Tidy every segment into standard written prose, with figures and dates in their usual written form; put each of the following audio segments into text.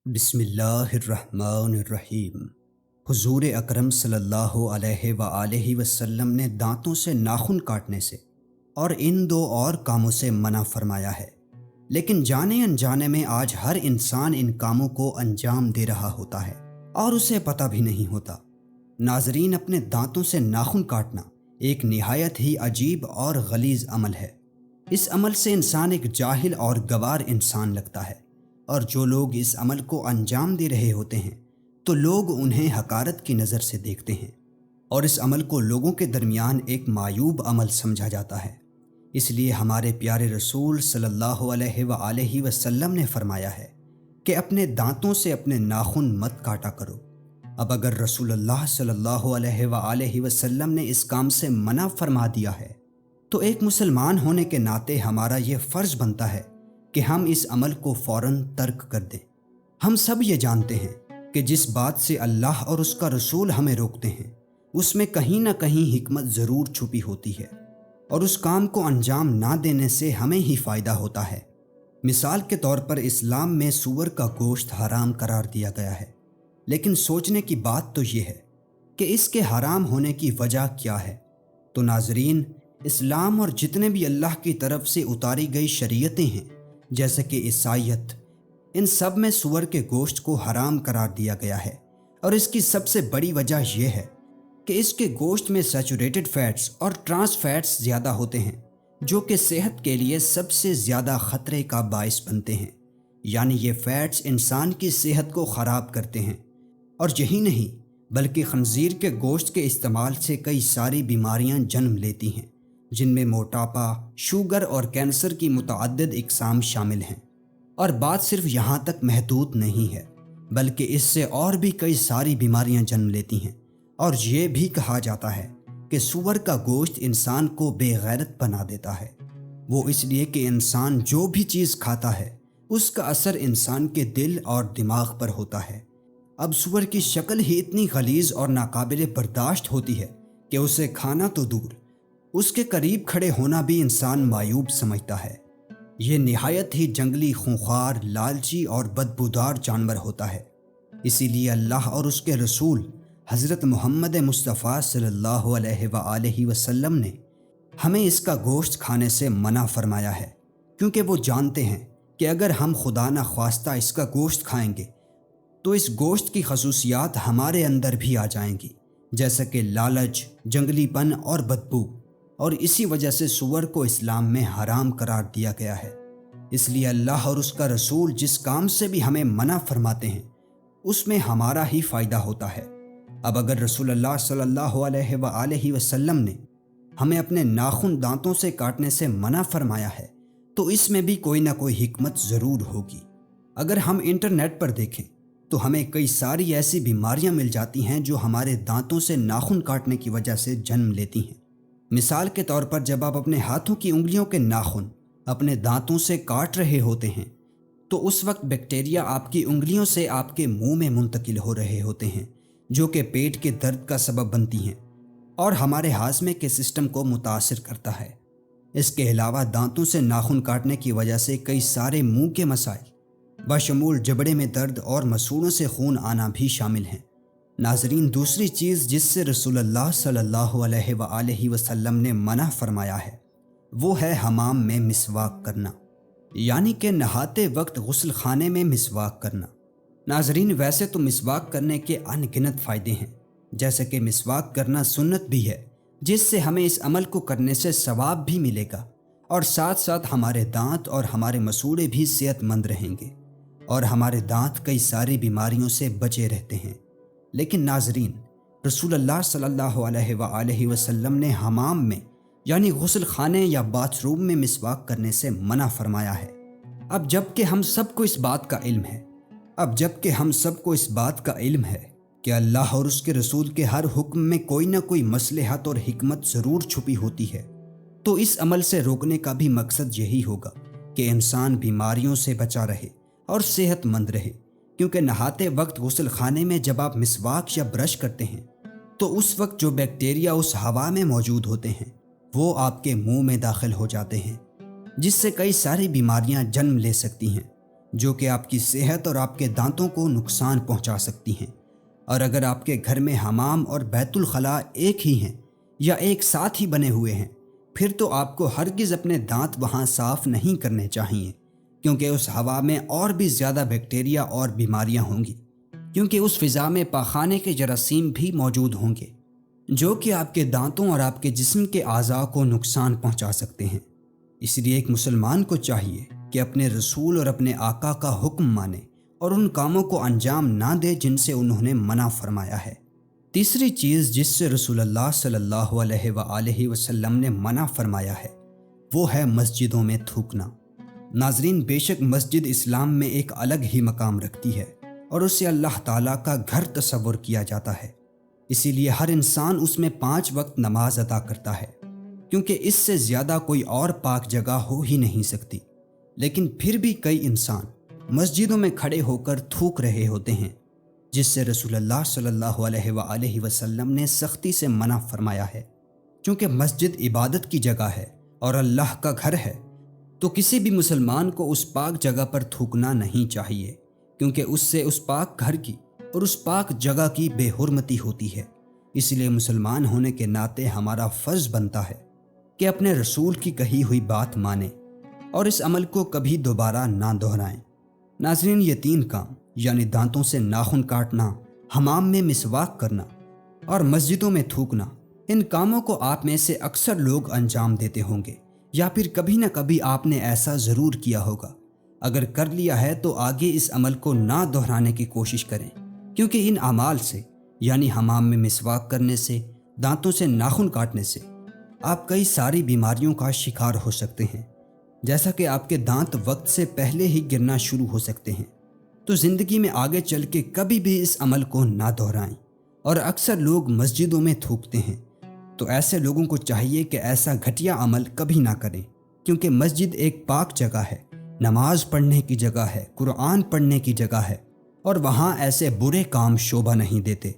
بسم اللہ الرحمن الرحیم۔ حضور اکرم صلی اللہ علیہ وآلہ وسلم نے دانتوں سے ناخن کاٹنے سے اور ان دو اور کاموں سے منع فرمایا ہے، لیکن جانے انجانے میں آج ہر انسان ان کاموں کو انجام دے رہا ہوتا ہے اور اسے پتہ بھی نہیں ہوتا۔ ناظرین، اپنے دانتوں سے ناخن کاٹنا ایک نہایت ہی عجیب اور غلیظ عمل ہے۔ اس عمل سے انسان ایک جاہل اور گوار انسان لگتا ہے، اور جو لوگ اس عمل کو انجام دے رہے ہوتے ہیں تو لوگ انہیں حقارت کی نظر سے دیکھتے ہیں، اور اس عمل کو لوگوں کے درمیان ایک معیوب عمل سمجھا جاتا ہے۔ اس لیے ہمارے پیارے رسول صلی اللہ علیہ وآلہ وسلم نے فرمایا ہے کہ اپنے دانتوں سے اپنے ناخن مت کاٹا کرو۔ اب اگر رسول اللہ صلی اللہ علیہ وآلہ وسلم نے اس کام سے منع فرما دیا ہے تو ایک مسلمان ہونے کے ناطے ہمارا یہ فرض بنتا ہے کہ ہم اس عمل کو فوراً ترک کر دیں۔ ہم سب یہ جانتے ہیں کہ جس بات سے اللہ اور اس کا رسول ہمیں روکتے ہیں اس میں کہیں نہ کہیں حکمت ضرور چھپی ہوتی ہے، اور اس کام کو انجام نہ دینے سے ہمیں ہی فائدہ ہوتا ہے۔ مثال کے طور پر اسلام میں سور کا گوشت حرام قرار دیا گیا ہے، لیکن سوچنے کی بات تو یہ ہے کہ اس کے حرام ہونے کی وجہ کیا ہے؟ تو ناظرین، اسلام اور جتنے بھی اللہ کی طرف سے اتاری گئی شریعتیں ہیں جیسے کہ عیسائیت، ان سب میں سور کے گوشت کو حرام قرار دیا گیا ہے، اور اس کی سب سے بڑی وجہ یہ ہے کہ اس کے گوشت میں سیچوریٹڈ فیٹس اور ٹرانس فیٹس زیادہ ہوتے ہیں، جو کہ صحت کے لیے سب سے زیادہ خطرے کا باعث بنتے ہیں۔ یعنی یہ فیٹس انسان کی صحت کو خراب کرتے ہیں، اور یہی نہیں بلکہ خنزیر کے گوشت کے استعمال سے کئی ساری بیماریاں جنم لیتی ہیں، جن میں موٹاپا، شوگر اور کینسر کی متعدد اقسام شامل ہیں۔ اور بات صرف یہاں تک محدود نہیں ہے، بلکہ اس سے اور بھی کئی ساری بیماریاں جنم لیتی ہیں۔ اور یہ بھی کہا جاتا ہے کہ سور کا گوشت انسان کو بے غیرت بنا دیتا ہے، وہ اس لیے کہ انسان جو بھی چیز کھاتا ہے اس کا اثر انسان کے دل اور دماغ پر ہوتا ہے۔ اب سور کی شکل ہی اتنی غلیظ اور ناقابل برداشت ہوتی ہے کہ اسے کھانا تو دور، اس کے قریب کھڑے ہونا بھی انسان معیوب سمجھتا ہے۔ یہ نہایت ہی جنگلی، خونخوار، لالچی اور بدبودار جانور ہوتا ہے۔ اسی لیے اللہ اور اس کے رسول حضرت محمد مصطفیٰ صلی اللہ علیہ وآلہ وسلم نے ہمیں اس کا گوشت کھانے سے منع فرمایا ہے، کیونکہ وہ جانتے ہیں کہ اگر ہم خدا نخواستہ اس کا گوشت کھائیں گے تو اس گوشت کی خصوصیات ہمارے اندر بھی آ جائیں گی، جیسا کہ لالچ، جنگلی پن اور بدبو، اور اسی وجہ سے سور کو اسلام میں حرام قرار دیا گیا ہے۔ اس لیے اللہ اور اس کا رسول جس کام سے بھی ہمیں منع فرماتے ہیں اس میں ہمارا ہی فائدہ ہوتا ہے۔ اب اگر رسول اللہ صلی اللہ علیہ وآلہ وسلم نے ہمیں اپنے ناخن دانتوں سے کاٹنے سے منع فرمایا ہے تو اس میں بھی کوئی نہ کوئی حکمت ضرور ہوگی۔ اگر ہم انٹرنیٹ پر دیکھیں تو ہمیں کئی ساری ایسی بیماریاں مل جاتی ہیں جو ہمارے دانتوں سے ناخن کاٹنے کی وجہ سے جنم لیتی ہیں۔ مثال کے طور پر جب آپ اپنے ہاتھوں کی انگلیوں کے ناخن اپنے دانتوں سے کاٹ رہے ہوتے ہیں تو اس وقت بیکٹیریا آپ کی انگلیوں سے آپ کے منہ میں منتقل ہو رہے ہوتے ہیں، جو کہ پیٹ کے درد کا سبب بنتی ہیں اور ہمارے ہاضمے کے سسٹم کو متاثر کرتا ہے۔ اس کے علاوہ دانتوں سے ناخن کاٹنے کی وجہ سے کئی سارے منہ کے مسائل بشمول جبڑے میں درد اور مسوڑوں سے خون آنا بھی شامل ہیں۔ ناظرین، دوسری چیز جس سے رسول اللہ صلی اللہ علیہ وآلہ وسلم نے منع فرمایا ہے وہ ہے حمام میں مسواک کرنا، یعنی کہ نہاتے وقت غسل خانے میں مسواک کرنا۔ ناظرین، ویسے تو مسواک کرنے کے ان گنت فائدے ہیں، جیسے کہ مسواک کرنا سنت بھی ہے جس سے ہمیں اس عمل کو کرنے سے ثواب بھی ملے گا، اور ساتھ ساتھ ہمارے دانت اور ہمارے مسوڑے بھی صحت مند رہیں گے، اور ہمارے دانت کئی ساری بیماریوں سے بچے رہتے ہیں۔ لیکن ناظرین، رسول اللہ صلی اللہ علیہ وآلہ وسلم نے حمام میں یعنی غسل خانے یا باتھ روم میں مسواک کرنے سے منع فرمایا ہے۔ اب جب کہ ہم سب کو اس بات کا علم ہے کہ اللہ اور اس کے رسول کے ہر حکم میں کوئی نہ کوئی مصلحت اور حکمت ضرور چھپی ہوتی ہے، تو اس عمل سے روکنے کا بھی مقصد یہی ہوگا کہ انسان بیماریوں سے بچا رہے اور صحت مند رہے۔ کیونکہ نہاتے وقت غسل خانے میں جب آپ مسواک یا برش کرتے ہیں تو اس وقت جو بیکٹیریا اس ہوا میں موجود ہوتے ہیں وہ آپ کے منہ میں داخل ہو جاتے ہیں، جس سے کئی ساری بیماریاں جنم لے سکتی ہیں۔ جو کہ آپ کی صحت اور آپ کے دانتوں کو نقصان پہنچا سکتی ہیں۔ اور اگر آپ کے گھر میں حمام اور بیت الخلاء ایک ہی ہیں یا ایک ساتھ ہی بنے ہوئے ہیں، پھر تو آپ کو ہرگز اپنے دانت وہاں صاف نہیں کرنے چاہیے، کیونکہ اس ہوا میں اور بھی زیادہ بیکٹیریا اور بیماریاں ہوں گی، کیونکہ اس فضا میں پاخانے کے جراثیم بھی موجود ہوں گے، جو کہ آپ کے دانتوں اور آپ کے جسم کے اعضاء کو نقصان پہنچا سکتے ہیں۔ اس لیے ایک مسلمان کو چاہیے کہ اپنے رسول اور اپنے آقا کا حکم مانے اور ان کاموں کو انجام نہ دے جن سے انہوں نے منع فرمایا ہے۔ تیسری چیز جس سے رسول اللہ صلی اللہ علیہ وآلہ وسلم نے منع فرمایا ہے وہ ہے مسجدوں میں تھوکنا۔ ناظرین، بے شک مسجد اسلام میں ایک الگ ہی مقام رکھتی ہے اور اسے اللہ تعالیٰ کا گھر تصور کیا جاتا ہے، اسی لیے ہر انسان اس میں 5 وقت نماز ادا کرتا ہے، کیونکہ اس سے زیادہ کوئی اور پاک جگہ ہو ہی نہیں سکتی۔ لیکن پھر بھی کئی انسان مسجدوں میں کھڑے ہو کر تھوک رہے ہوتے ہیں، جس سے رسول اللہ صلی اللہ علیہ وآلہ وسلم نے سختی سے منع فرمایا ہے۔ چونکہ مسجد عبادت کی جگہ ہے اور اللہ کا گھر ہے، تو کسی بھی مسلمان کو اس پاک جگہ پر تھوکنا نہیں چاہیے، کیونکہ اس سے اس پاک گھر کی اور اس پاک جگہ کی بے حرمتی ہوتی ہے۔ اس لیے مسلمان ہونے کے ناطے ہمارا فرض بنتا ہے کہ اپنے رسول کی کہی ہوئی بات مانیں اور اس عمل کو کبھی دوبارہ نہ دہرائیں۔ ناظرین، یہ 3 کام یعنی دانتوں سے ناخن کاٹنا، حمام میں مسواک کرنا اور مسجدوں میں تھوکنا، ان کاموں کو آپ میں سے اکثر لوگ انجام دیتے ہوں گے، یا پھر کبھی نہ کبھی آپ نے ایسا ضرور کیا ہوگا۔ اگر کر لیا ہے تو آگے اس عمل کو نہ دہرانے کی کوشش کریں، کیونکہ ان اعمال سے یعنی حمام میں مسواک کرنے سے، دانتوں سے ناخن کاٹنے سے آپ کئی ساری بیماریوں کا شکار ہو سکتے ہیں، جیسا کہ آپ کے دانت وقت سے پہلے ہی گرنا شروع ہو سکتے ہیں۔ تو زندگی میں آگے چل کے کبھی بھی اس عمل کو نہ دہرائیں۔ اور اکثر لوگ مسجدوں میں تھوکتے ہیں، تو ایسے لوگوں کو چاہیے کہ ایسا گھٹیا عمل کبھی نہ کریں، کیونکہ مسجد ایک پاک جگہ ہے، نماز پڑھنے کی جگہ ہے، قرآن پڑھنے کی جگہ ہے، اور وہاں ایسے برے کام شوبھا نہیں دیتے۔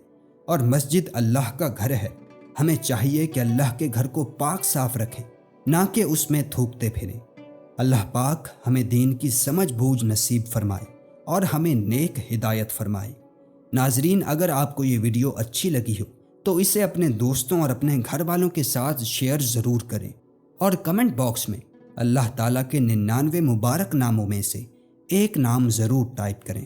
اور مسجد اللہ کا گھر ہے، ہمیں چاہیے کہ اللہ کے گھر کو پاک صاف رکھیں، نہ کہ اس میں تھوکتے پھریں۔ اللہ پاک ہمیں دین کی سمجھ بوجھ نصیب فرمائے اور ہمیں نیک ہدایت فرمائے۔ ناظرین، اگر آپ کو یہ ویڈیو اچھی لگی ہو تو اسے اپنے دوستوں اور اپنے گھر والوں کے ساتھ شیئر ضرور کریں، اور کمنٹ باکس میں اللہ تعالیٰ کے 99 مبارک ناموں میں سے ایک نام ضرور ٹائپ کریں۔